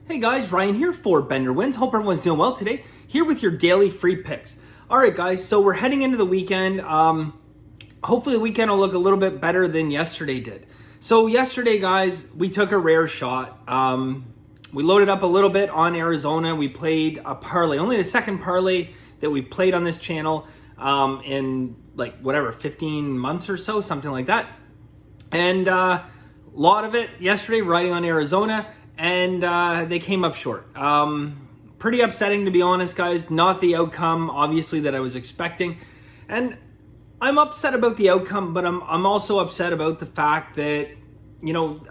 Hey guys, Ryan here for Bender Wins. Hope everyone's doing well today. Here with your daily free picks. All right, guys, so we're heading into the weekend. Hopefully the weekend will look a little bit better than yesterday did. So yesterday, guys, we took a rare shot. We loaded up a little bit on Arizona. We played a parlay, only the second parlay that we played on this channel in 15 months or so, something like that. And a lot of it yesterday riding on Arizona. And they came up short. Pretty upsetting, to be honest, guys. Not the outcome, obviously, that I was expecting. And I'm upset about the outcome, but I'm also upset about the fact that,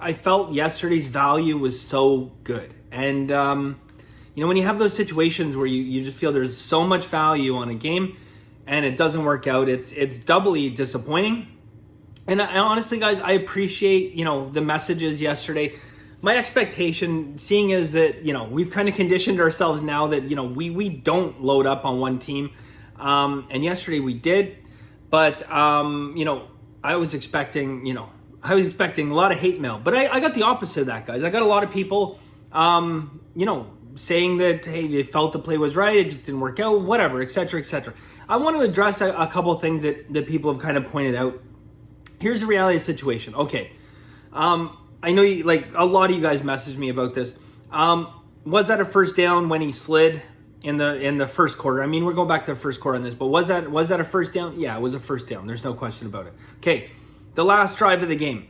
I felt yesterday's value was so good. And, when you have those situations where you just feel there's so much value on a game and it doesn't work out, it's doubly disappointing. And honestly, guys, I appreciate, the messages yesterday. My expectation, seeing is that, we've kind of conditioned ourselves now that, we don't load up on one team. And yesterday we did. But, I was expecting a lot of hate mail. But I got the opposite of that, guys. I got a lot of people, saying that, hey, they felt the play was right, it just didn't work out, whatever, et cetera, et cetera. I want to address a couple of things that people have kind of pointed out. Here's the reality of the situation. Okay. I know a lot of you guys messaged me about this. Was that a first down when he slid in the first quarter? I mean, we're going back to the first quarter on this, but was that a first down? Yeah, it was a first down. There's no question about it. Okay, the last drive of the game.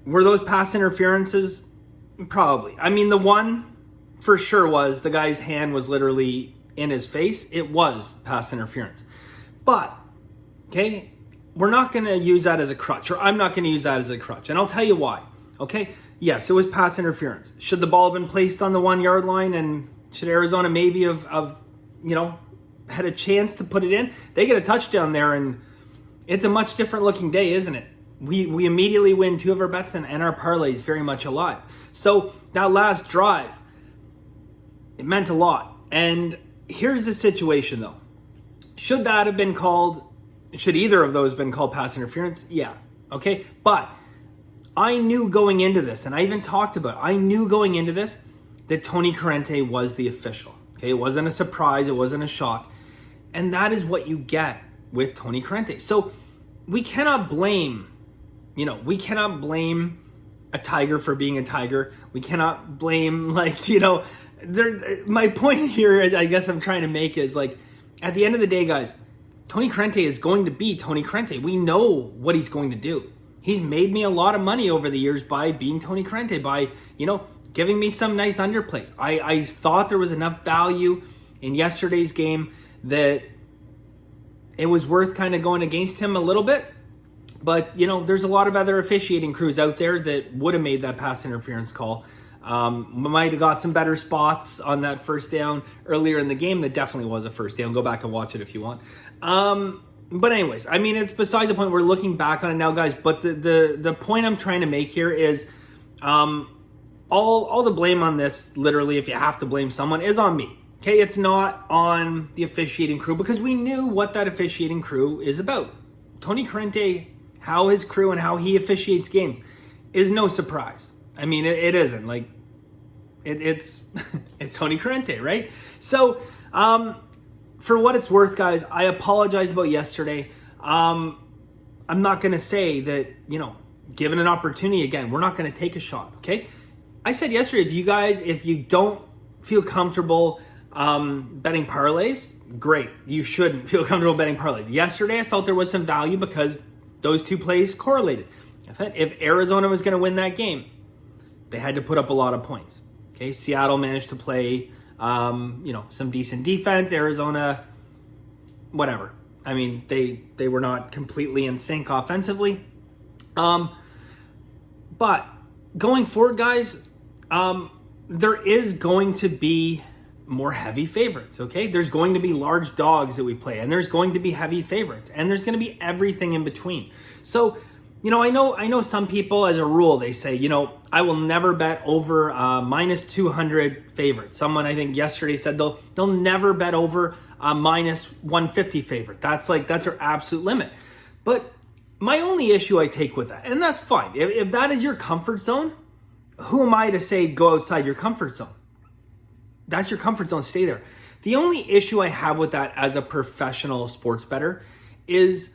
Were those pass interferences? Probably. I mean, the one for sure was the guy's hand was literally in his face. It was pass interference. But, okay, we're not going to use that as a crutch, or I'm not going to use that as a crutch. And I'll tell you why. Okay? Yes, it was pass interference. Should the ball have been placed on the 1 yard line, and should Arizona maybe have had a chance to put it in? They get a touchdown there, and it's a much different looking day, isn't it? We immediately win 2 of our bets, and our parlay is very much alive. So that last drive, it meant a lot. And here's the situation, though. Should that have been called? Should either of those been called pass interference? Yeah. Okay. But I knew going into this, and I even talked about it, I knew going into this that Tony Corrente was the official. Okay. It wasn't a surprise. It wasn't a shock. And that is what you get with Tony Corrente. So we cannot blame a tiger for being a tiger. We cannot blame my point here is, I guess I'm trying to make is at the end of the day, guys, Tony Corrente is going to be Tony Corrente. We know what he's going to do. He's made me a lot of money over the years by being Tony Corrente, by, giving me some nice underplays. I thought there was enough value in yesterday's game that it was worth kind of going against him a little bit. But, there's a lot of other officiating crews out there that would have made that pass interference call. Might have got some better spots on that first down earlier in the game. That definitely was a first down. Go back and watch it if you want. But anyways, I mean, it's beside the point. We're looking back on it now, guys. But the point I'm trying to make here is all the blame on this, literally, if you have to blame someone, is on me. Okay, it's not on the officiating crew, because we knew what that officiating crew is about. Tony Corrente, how his crew and how he officiates games is no surprise. I mean, it isn't. It's Tony Corrente, right? So, for what it's worth, guys, I apologize about yesterday. I'm not going to say that, given an opportunity, again, we're not going to take a shot, okay? I said yesterday, if you don't feel comfortable betting parlays, great. You shouldn't feel comfortable betting parlays. Yesterday, I felt there was some value because those two plays correlated. If Arizona was going to win that game, they had to put up a lot of points. Okay, Seattle managed to play, some decent defense. Arizona, whatever. I mean, they were not completely in sync offensively. But going forward, guys, there is going to be more heavy favorites. Okay, there's going to be large dogs that we play, and there's going to be heavy favorites, and there's going to be everything in between. So, I know some people, as a rule, they say, I will never bet over minus 200 favorite. Someone, I think yesterday, said they'll never bet over minus 150 favorite. That's their absolute limit. But my only issue I take with that, and that's fine. If that is your comfort zone, who am I to say go outside your comfort zone? That's your comfort zone, stay there. The only issue I have with that as a professional sports bettor is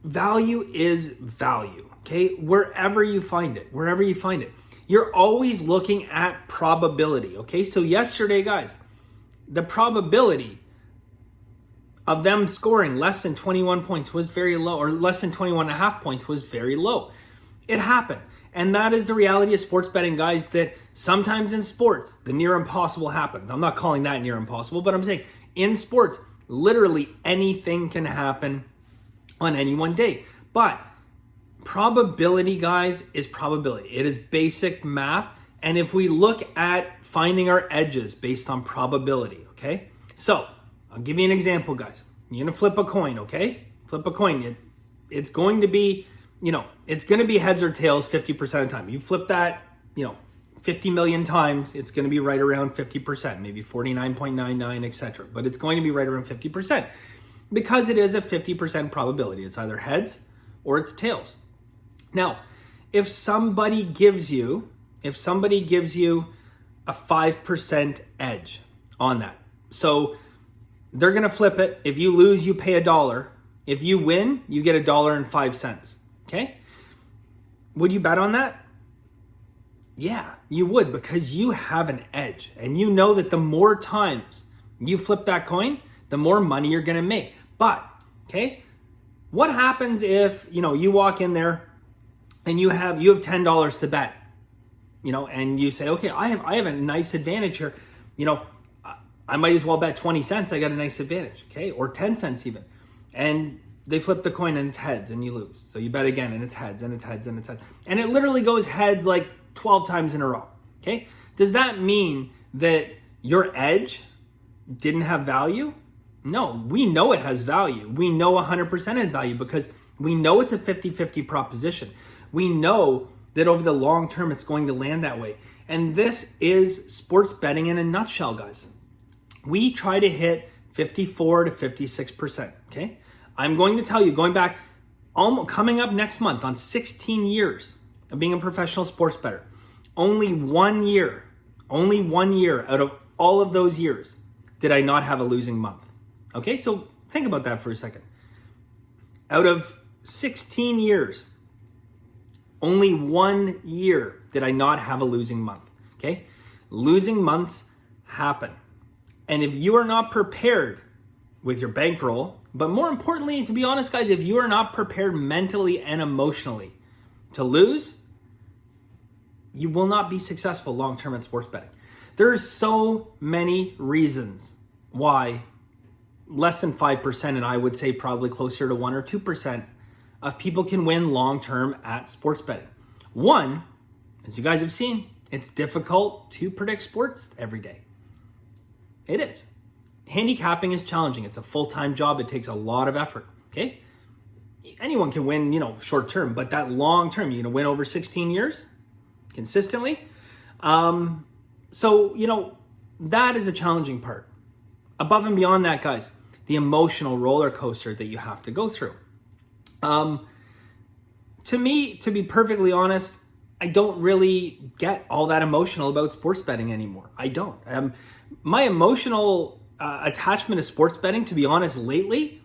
value is value, okay? Wherever you find it. You're always looking at probability, okay? So yesterday, guys, the probability of them scoring less than 21 points was very low, or less than 21 and a half points was very low. It happened. And that is the reality of sports betting, guys, that sometimes in sports, the near impossible happens. I'm not calling that near impossible, but I'm saying in sports, literally anything can happen on any one day. But probability, guys, is probability. It is basic math. And if we look at finding our edges based on probability, okay? So I'll give you an example, guys. You're gonna flip a coin, okay? Flip a coin. It's going to be, it's going to be heads or tails 50% of the time. You flip that, 50 million times, it's going to be right around 50%, maybe 49.99, etc. But it's going to be right around 50% because it is a 50% probability. It's either heads or it's tails. Now, if somebody gives you a 5% edge on that, so they're going to flip it. If you lose, you pay $1. If you win, you get $1.05. Okay? Would you bet on that? Yeah, you would, because you have an edge and you know that the more times you flip that coin, the more money you're going to make. But, okay, what happens if, you walk in there and you have $10 to bet, and you say, okay, I have a nice advantage here. I might as well bet 20 cents. I got a nice advantage, okay? Or 10 cents even. And they flip the coin and it's heads and you lose. So you bet again and it's heads and it's heads and it's heads. And it literally goes heads like 12 times in a row, okay? Does that mean that your edge didn't have value? No, we know it has value. We know 100% has value because we know it's a 50-50 proposition. We know that over the long term, it's going to land that way. And this is sports betting in a nutshell, guys. We try to hit 54 to 56%, okay? I'm going to tell you, going back, coming up next month on 16 years of being a professional sports bettor, only one year out of all of those years did I not have a losing month. Okay, so think about that for a second. Out of 16 years, only 1 year did I not have a losing month. Okay, losing months happen. And if you are not prepared with your bankroll, but more importantly, to be honest, guys, if you are not prepared mentally and emotionally to lose, you will not be successful long-term in sports betting. There's so many reasons why less than 5%, and I would say probably closer to 1 or 2% of people can win long-term at sports betting. One, as you guys have seen, it's difficult to predict sports every day. It is. Handicapping is challenging. It's a full-time job. It takes a lot of effort, okay? Anyone can win, short-term, but that long-term, you're going to win over 16 years consistently. So, that is a challenging part. Above and beyond that, guys, the emotional roller coaster that you have to go through. To me, to be perfectly honest, I don't really get all that emotional about sports betting anymore. I don't. My emotional attachment to sports betting, to be honest, lately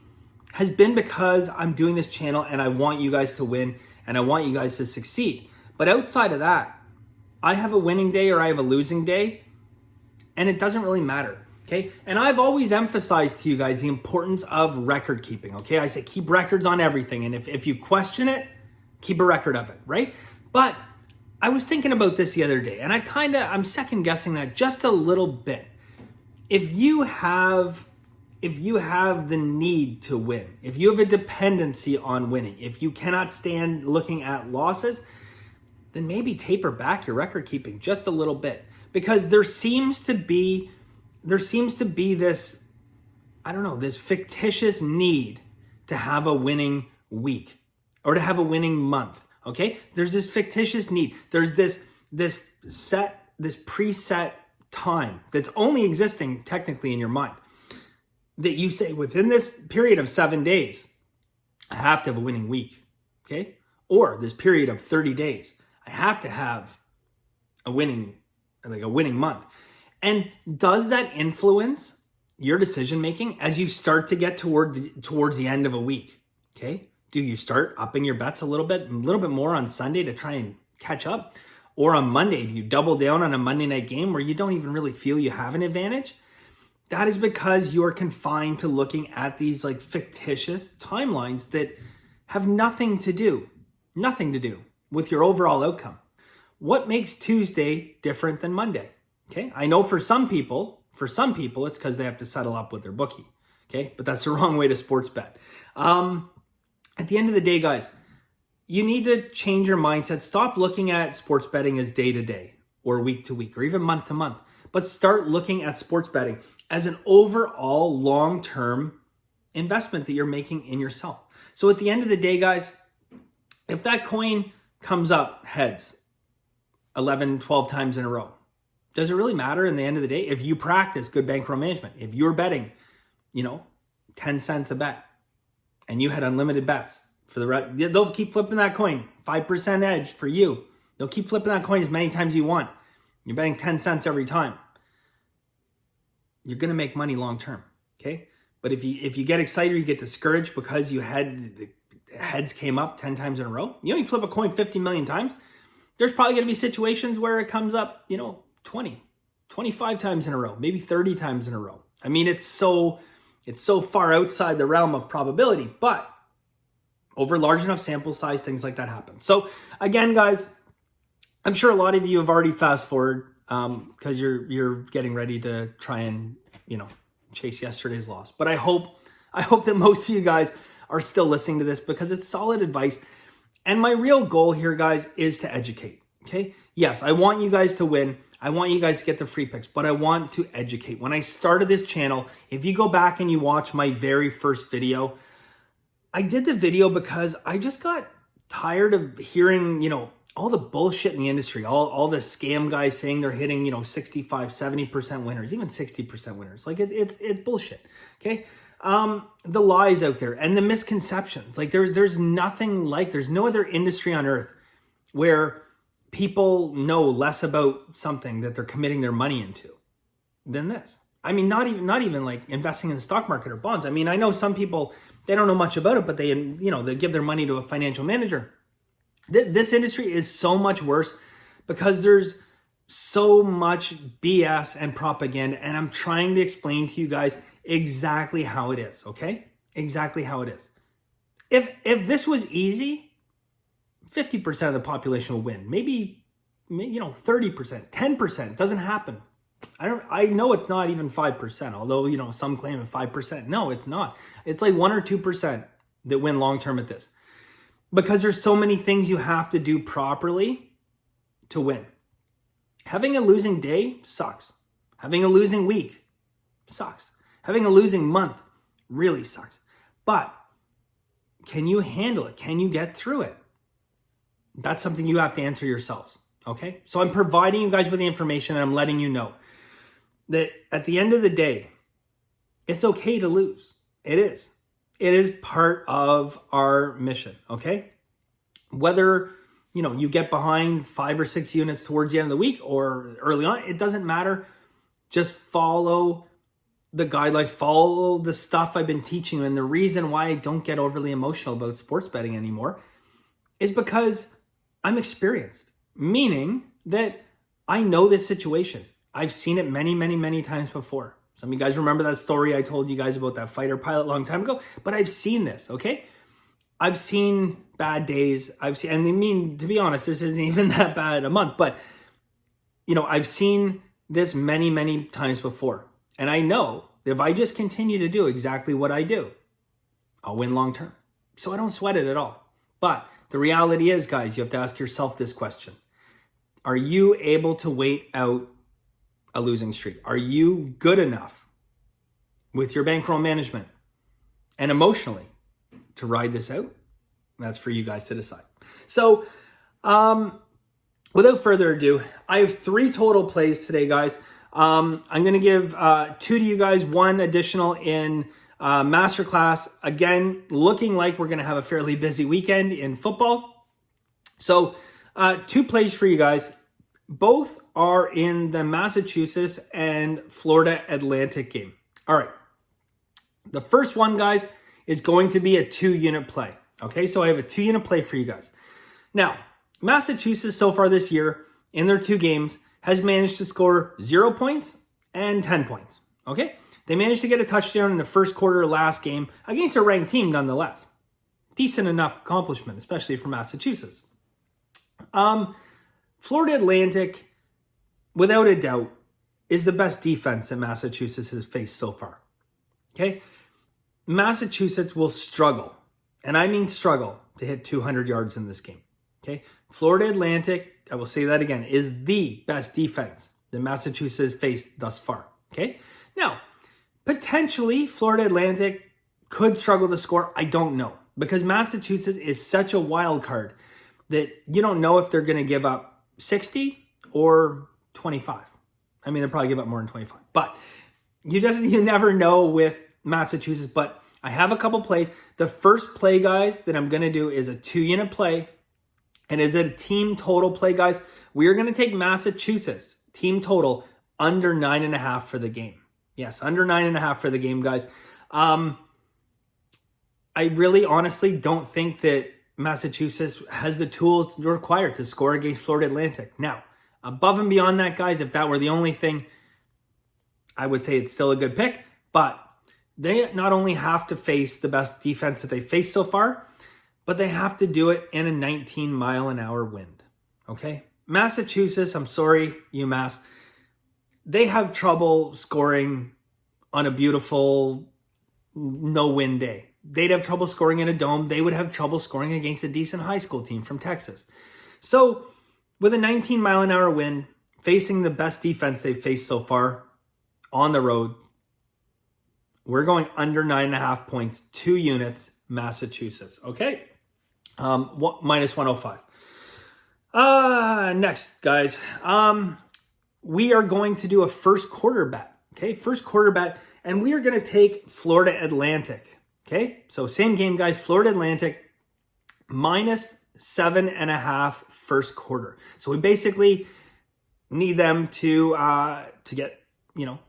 has been because I'm doing this channel and I want you guys to win and I want you guys to succeed. But outside of that, I have a winning day or I have a losing day, and it doesn't really matter. Okay. And I've always emphasized to you guys the importance of record keeping. Okay. I say keep records on everything. And if you question it, keep a record of it. Right. But I was thinking about this the other day and I'm second guessing that just a little bit. If you have the need to win, if you have a dependency on winning, if you cannot stand looking at losses, then maybe taper back your record keeping just a little bit, because there seems to be this, this fictitious need to have a winning week or to have a winning month. Okay. There's this fictitious need. There's this preset time that's only existing technically in your mind that you say within this period of 7 days, I have to have a winning week. Okay. Or this period of 30 days, I have to have a winning month. And does that influence your decision making as you start to get towards the end of a week? Okay. Do you start upping your bets a little bit more on Sunday to try and catch up? Or on Monday, do you double down on a Monday night game where you don't even really feel you have an advantage? That is because you are confined to looking at these like fictitious timelines that have nothing to do with your overall outcome. What makes Tuesday different than Monday? Okay, I know for some people, it's because they have to settle up with their bookie. Okay, but that's the wrong way to sports bet. At the end of the day, guys, you need to change your mindset. Stop looking at sports betting as day to day or week to week or even month to month, but start looking at sports betting as an overall long-term investment that you're making in yourself. So at the end of the day, guys, if that coin comes up heads 11, 12 times in a row, does it really matter in the end of the day? If you practice good bankroll management, if you're betting, 10 cents a bet and you had unlimited bets for the rest, they'll keep flipping that coin, 5% edge for you. They'll keep flipping that coin as many times as you want. You're betting 10 cents every time. You're going to make money long term, okay? But if you get excited or you get discouraged because you had the heads came up 10 times in a row, you flip a coin 50 million times, there's probably going to be situations where it comes up, 20, 25 times in a row, maybe 30 times in a row. I mean, it's so far outside the realm of probability, but over large enough sample size, things like that happen. So again, guys, I'm sure a lot of you have already fast forward because you're getting ready to try and chase yesterday's loss. But I hope that most of you guys are still listening to this because it's solid advice. And my real goal here, guys, is to educate. Okay? Yes, I want you guys to win. I want you guys to get the free picks, but I want to educate. When I started this channel, if you go back and you watch my very first video, I did the video because I just got tired of hearing, all the bullshit in the industry, all the scam guys saying they're hitting, 65, 70% winners, even 60% winners. Like it's bullshit. Okay. The lies out there and the misconceptions, like there's no other industry on earth where people know less about something that they're committing their money into than this. I mean, not even like investing in the stock market or bonds. I mean, I know some people, they don't know much about it, but they give their money to a financial manager. This industry is so much worse because there's so much BS and propaganda, and I'm trying to explain to you guys exactly how it is, okay? Exactly how it is. If this was easy, 50% of the population will win. Maybe 30%, 10%. Doesn't happen. I know it's not even 5%, although, some claim it 5%. No, it's not. It's like 1 or 2% that win long-term at this. Because there's so many things you have to do properly to win. Having a losing day sucks. Having a losing week sucks. Having a losing month really sucks. But can you handle it? Can you get through it? That's something you have to answer yourselves. Okay? So I'm providing you guys with the information and I'm letting you know that at the end of the day, it's okay to lose. It is. It is part of our mission, okay? Whether, you get behind 5 or 6 units towards the end of the week or early on, it doesn't matter. Just follow the guidelines, follow the stuff I've been teaching you. And the reason why I don't get overly emotional about sports betting anymore is because I'm experienced, meaning that I know this situation. I've seen it many, many, many times before. Some of you guys remember that story I told you guys about that fighter pilot a long time ago, but I've seen this, okay? I've seen bad days. To be honest, this isn't even that bad a month, but I've seen this many, many times before. And I know that if I just continue to do exactly what I do, I'll win long term. So I don't sweat it at all. But the reality is, guys, you have to ask yourself this question. Are you able to wait out a losing streak? Are you good enough with your bankroll management and emotionally to ride this out? That's for you guys to decide. So without further ado, I have 3 total plays today, guys. I'm going to give 2 to you guys, 1 additional in Masterclass. Again, looking like we're going to have a fairly busy weekend in football. So 2 plays for you guys. Both are in the Massachusetts and Florida Atlantic game. All right. The first one, guys, is going to be a 2-unit play. Okay, so I have a 2-unit play for you guys. Now, Massachusetts so far this year in their 2 games has managed to score 0 points and 10 points. Okay, they managed to get a touchdown in the first quarter of last game against a ranked team nonetheless. Decent enough accomplishment, especially for Massachusetts. Florida Atlantic, without a doubt, is the best defense that Massachusetts has faced so far. Okay, Massachusetts will struggle, and I mean struggle, to hit 200 yards in this game. Okay, Florida Atlantic, I will say that again, is the best defense that Massachusetts has faced thus far. Okay, now, potentially Florida Atlantic could struggle to score. I don't know, because Massachusetts is such a wild card that you don't know if they're going to give up 60 or 25. I mean, they'll probably give up more than 25, but you never know with Massachusetts. But I have a couple plays. The first play, guys, that I'm going to do is a 2-unit play, and is it a team total play, guys? We are going to take Massachusetts team total under 9.5 for the game. Yes, under 9.5 for the game, guys. I really honestly don't think that Massachusetts has the tools required to score against Florida Atlantic. Now, above and beyond that, guys, if that were the only thing, I would say it's still a good pick. But they not only have to face the best defense that they faced so far, but they have to do it in a 19-mile-an-hour wind. Okay? Massachusetts, I'm sorry, UMass, they have trouble scoring on a beautiful no-win day. They'd have trouble scoring in a dome. They would have trouble scoring against a decent high school team from Texas. So, with a 19-mile-an-hour wind, facing the best defense they've faced so far on the road, we're going under 9.5 points, 2 units, Massachusetts. Okay? Minus 105. Next, guys. We are going to do a first quarter bet. Okay? First quarter bet. And we are going to take Florida Atlantic. Okay? So, same game, guys. Florida Atlantic minus 7.5 first quarter. So, we basically need them to get,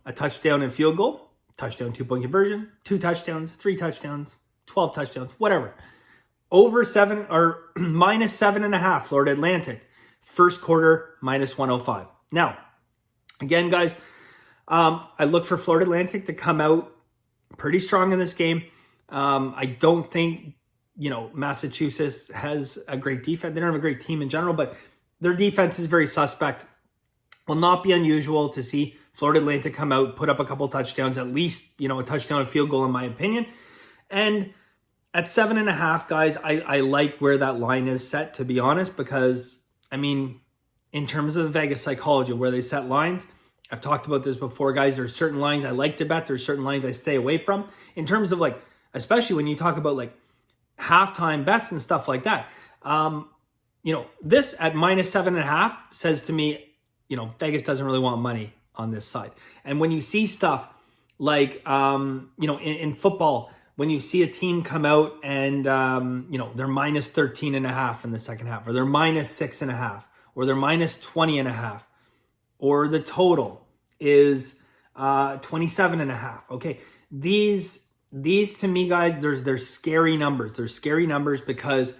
a touchdown and field goal. Touchdown, 2-point conversion, 2 touchdowns, 3 touchdowns, 12 touchdowns, whatever. Over 7 or minus 7.5 Florida Atlantic. First quarter, minus 105. Now, again, guys, I look for Florida Atlantic to come out pretty strong in this game. I don't think, Massachusetts has a great defense. They don't have a great team in general, but their defense is very suspect. Will not be unusual to see Florida Atlantic come out, put up a couple touchdowns, at least, a touchdown and field goal, in my opinion. And at 7.5, guys, I like where that line is set, to be honest, because, in terms of Vegas psychology, where they set lines, I've talked about this before, guys. There's certain lines I like to bet. There's certain lines I stay away from. In terms of, especially when you talk about, halftime bets and stuff like that. This at minus 7.5 says to me, Vegas doesn't really want money on this side. And when you see stuff like, in football, when you see a team come out and, they're minus 13.5 in the second half, or they're minus 6.5, or they're minus 20.5, or the total is 27.5. Okay, these to me, guys, they're scary numbers. They're scary numbers because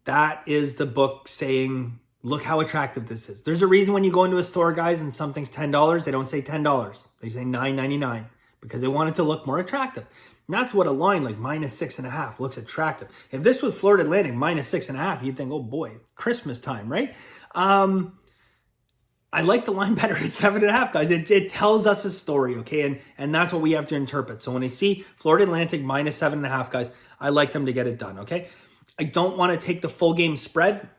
that is the book saying, look how attractive this is. There's a reason when you go into a store, guys, and something's $10, they don't say $10. They say $9.99 because they want it to look more attractive. And that's what a line like minus 6.5 looks attractive. If this was Florida Atlantic minus 6.5, you'd think, oh boy, Christmas time, right? I like the line better at 7.5, guys. It tells us a story, okay? And that's what we have to interpret. So when I see Florida Atlantic minus 7.5, guys, I like them to get it done, okay? I don't want to take the full game spread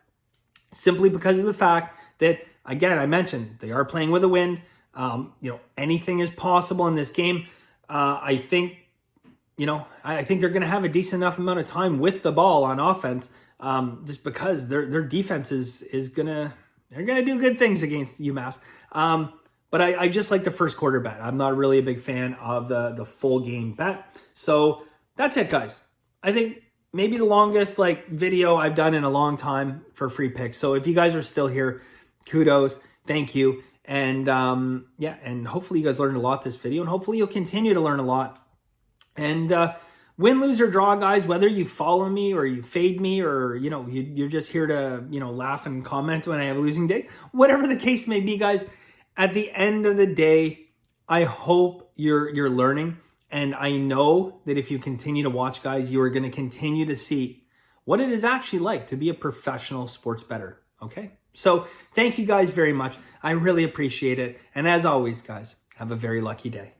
simply because of the fact that, again, I mentioned they are playing with a wind. Anything is possible in this game. I think they're going to have a decent enough amount of time with the ball on offense, just because their defense is gonna do good things against UMass. But I just like the first quarter bet. I'm not really a big fan of the full game bet. So that's it, guys. I think maybe the longest video I've done in a long time for free picks. So if you guys are still here, kudos, thank you. And yeah, and hopefully you guys learned a lot this video, and hopefully you'll continue to learn a lot. And win, lose, or draw, guys, whether you follow me or you fade me, or, you know, you're just here to, you know, laugh and comment when I have a losing day, whatever the case may be, guys, at the end of the day, I hope you're learning. And I know that if you continue to watch, guys, you are going to continue to see what it is actually like to be a professional sports bettor. Okay? So thank you guys very much. I really appreciate it. And as always, guys, have a very lucky day.